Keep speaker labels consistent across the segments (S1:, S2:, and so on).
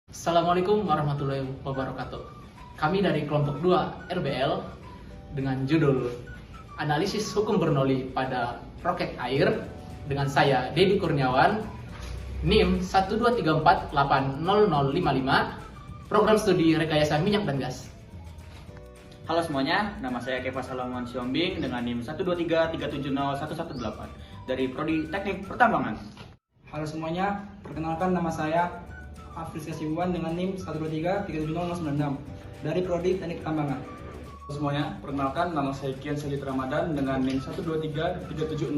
S1: Assalamualaikum warahmatullahi wabarakatuh. Kami dari kelompok 2 RBL dengan judul Analisis Hukum Bernoulli pada Roket Air dengan saya Dedi Kurniawan, NIM 123480055, Program Studi Rekayasa Minyak dan Gas.
S2: Halo semuanya, nama saya Keva Salaman Siombing dengan NIM 123370118 dari Prodi Teknik Pertambangan.
S3: Halo semuanya, perkenalkan nama saya Afrizka Sibuan dengan NIM 123370096 dari Prodi Teknik Pertambangan.
S4: Halo semuanya, perkenalkan nama saya Kian Sajid Ramadan dengan NIM 123370129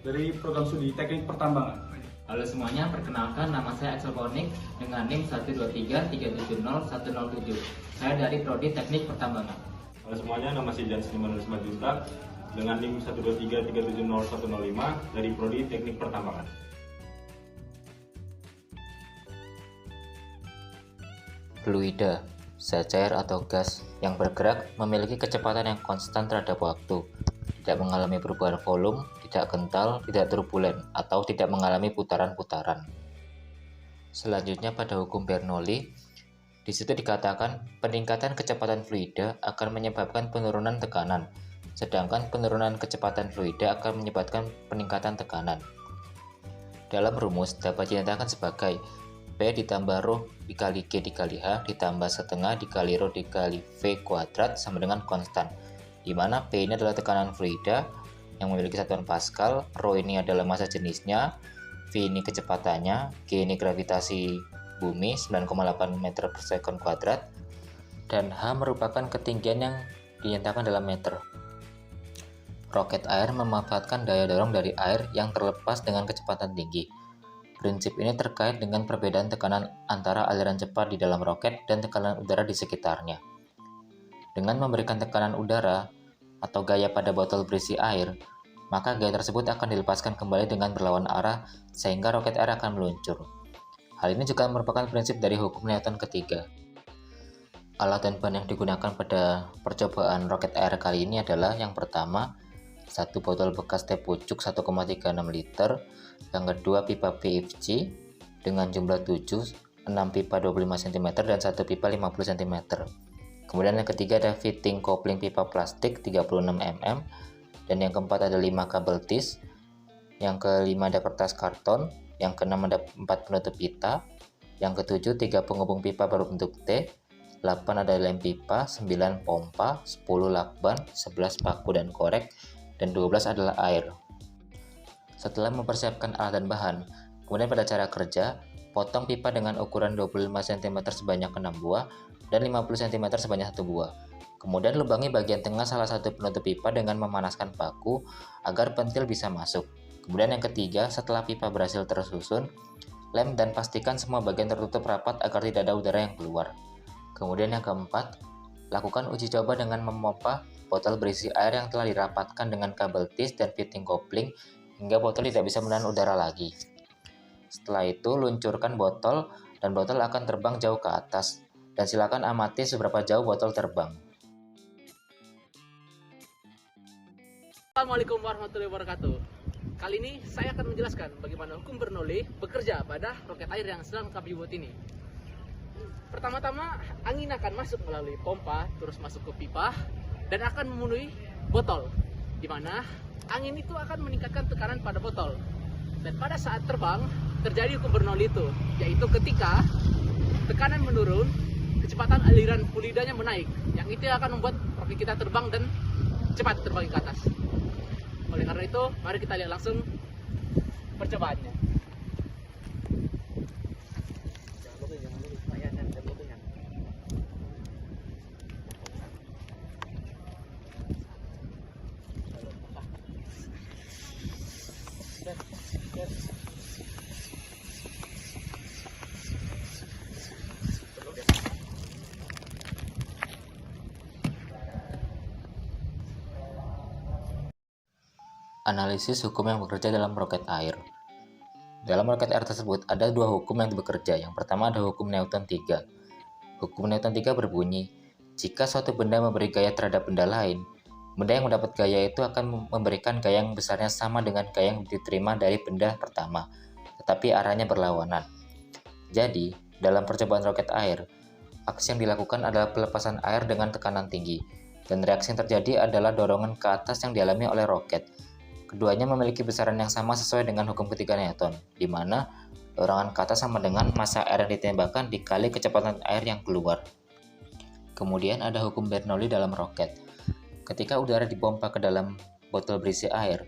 S4: dari Program Studi Teknik Pertambangan.
S5: Halo semuanya, perkenalkan nama saya Axel Ponik dengan NIM 123370107. Saya dari Prodi Teknik Pertambangan.
S6: Halo semuanya, nama saya Jan Siliman Junta dengan NIM 123370105 dari Prodi Teknik Pertambangan.
S7: Fluida, zat cair atau gas yang bergerak memiliki kecepatan yang konstan terhadap waktu, tidak mengalami perubahan volume, tidak kental, tidak turbulen, atau tidak mengalami putaran-putaran. Selanjutnya pada hukum Bernoulli, di situ dikatakan peningkatan kecepatan fluida akan menyebabkan penurunan tekanan, sedangkan penurunan kecepatan fluida akan menyebabkan peningkatan tekanan. Dalam rumus dapat dinyatakan sebagai P ditambah rho dikali G dikali H ditambah setengah dikali rho dikali V kuadrat sama dengan konstan, di mana P ini adalah tekanan fluida yang memiliki satuan Pascal, rho ini adalah massa jenisnya, V ini kecepatannya, G ini gravitasi bumi 9,8 meter per second kuadrat, dan H merupakan ketinggian yang dinyatakan dalam meter. Roket air memanfaatkan daya dorong dari air yang terlepas dengan kecepatan tinggi. Prinsip ini terkait dengan perbedaan tekanan antara aliran cepat di dalam roket dan tekanan udara di sekitarnya. Dengan memberikan tekanan udara atau gaya pada botol berisi air, maka gaya tersebut akan dilepaskan kembali dengan berlawan arah sehingga roket air akan meluncur. Hal ini juga merupakan prinsip dari hukum Newton ketiga. Alat dan bahan yang digunakan pada percobaan roket air kali ini adalah yang pertama, satu botol bekas teh pucuk 1,36 liter, yang kedua pipa PVC dengan jumlah 7, 6 pipa 25 cm dan 1 pipa 50 cm. Kemudian yang ketiga ada fitting kopling pipa plastik 36 mm, dan yang keempat ada 5 kabel tis, yang kelima ada kertas karton, yang keenam ada 4 penutup pita, yang ketujuh 3 penghubung pipa berbentuk T, 8 ada lem pipa, 9 pompa, 10 lakban, 11 paku dan korek, dan 12 adalah air. Setelah mempersiapkan alat dan bahan, kemudian pada cara kerja, potong pipa dengan ukuran 25 cm sebanyak 6 buah dan 50 cm sebanyak 1 buah. Kemudian lubangi bagian tengah salah satu penutup pipa dengan memanaskan paku agar pentil bisa masuk. Kemudian yang ketiga, setelah pipa berhasil tersusun, lem dan pastikan semua bagian tertutup rapat agar tidak ada udara yang keluar. Kemudian yang keempat, lakukan uji coba dengan memompa botol berisi air yang telah dirapatkan dengan kabel tis dan fitting kopling hingga botol tidak bisa menahan udara lagi. Setelah itu, luncurkan botol dan botol akan terbang jauh ke atas, dan silakan amati seberapa jauh botol terbang.
S1: Assalamualaikum warahmatullahi wabarakatuh. Kali ini saya akan menjelaskan bagaimana hukum Bernoulli bekerja pada roket air yang sedang kami buat ini. Pertama-tama, angin akan masuk melalui pompa, terus masuk ke pipa, dan akan memenuhi botol, di mana angin itu akan meningkatkan tekanan pada botol. Dan pada saat terbang, terjadi hukum Bernoulli itu, yaitu ketika tekanan menurun, kecepatan aliran fluidanya menaik, yang itu akan membuat roket kita terbang dan cepat terbang ke atas. Oleh karena itu, mari kita lihat langsung percobaannya.
S7: Analisis hukum yang bekerja dalam roket air. Dalam roket air tersebut ada dua hukum yang bekerja. Yang pertama ada hukum Newton 3. Hukum Newton 3 berbunyi, jika suatu benda memberi gaya terhadap benda lain, benda yang mendapat gaya itu akan memberikan gaya yang besarnya sama dengan gaya yang diterima dari benda pertama, tetapi arahnya berlawanan. Jadi, Dalam percobaan roket air, aksi yang dilakukan adalah pelepasan air dengan tekanan tinggi, dan reaksi yang terjadi adalah dorongan ke atas yang dialami oleh roket. Keduanya memiliki besaran yang sama sesuai dengan hukum ketiga Newton, di mana dorongan ke atas sama dengan massa air yang ditembakkan dikali kecepatan air yang keluar. Kemudian ada hukum Bernoulli dalam roket. Ketika udara dipompa ke dalam botol berisi air,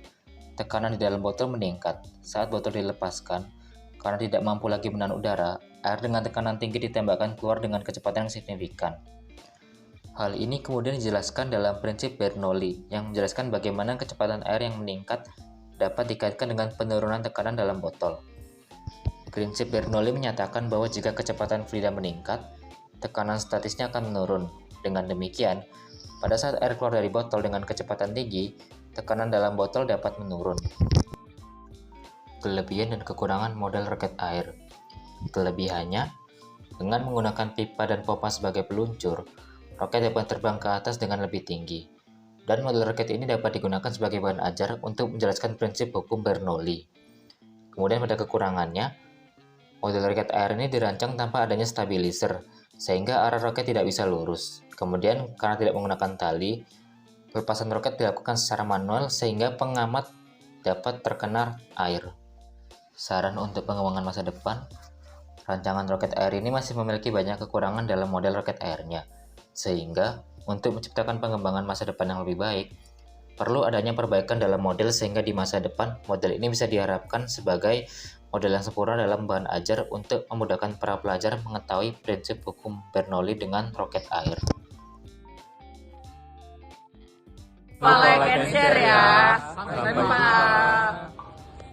S7: tekanan di dalam botol meningkat. Saat botol dilepaskan, karena tidak mampu lagi menahan udara, air dengan tekanan tinggi ditembakkan keluar dengan kecepatan yang signifikan. Hal ini kemudian dijelaskan dalam prinsip Bernoulli yang menjelaskan bagaimana kecepatan air yang meningkat dapat dikaitkan dengan penurunan tekanan dalam botol. Prinsip Bernoulli menyatakan bahwa jika kecepatan fluida meningkat, tekanan statisnya akan menurun. Dengan demikian, pada saat air keluar dari botol dengan kecepatan tinggi, tekanan dalam botol dapat menurun. Kelebihan dan kekurangan model roket air. Kelebihannya, dengan menggunakan pipa dan pompa sebagai peluncur, roket dapat terbang ke atas dengan lebih tinggi. Dan model roket ini dapat digunakan sebagai bahan ajar untuk menjelaskan prinsip hukum Bernoulli. Kemudian pada kekurangannya, model roket air ini dirancang tanpa adanya stabilizer, sehingga arah roket tidak bisa lurus. Kemudian karena tidak menggunakan tali, pelepasan roket dilakukan secara manual sehingga pengamat dapat terkena air. Saran untuk pengembangan masa depan, rancangan roket air ini masih memiliki banyak kekurangan dalam model roket airnya, sehingga untuk menciptakan pengembangan masa depan yang lebih baik, perlu adanya perbaikan dalam model sehingga di masa depan model ini bisa diharapkan sebagai model yang sempurna dalam bahan ajar untuk memudahkan para pelajar mengetahui prinsip hukum Bernoulli dengan roket air.
S8: Like and share ya. Sampai jumpa.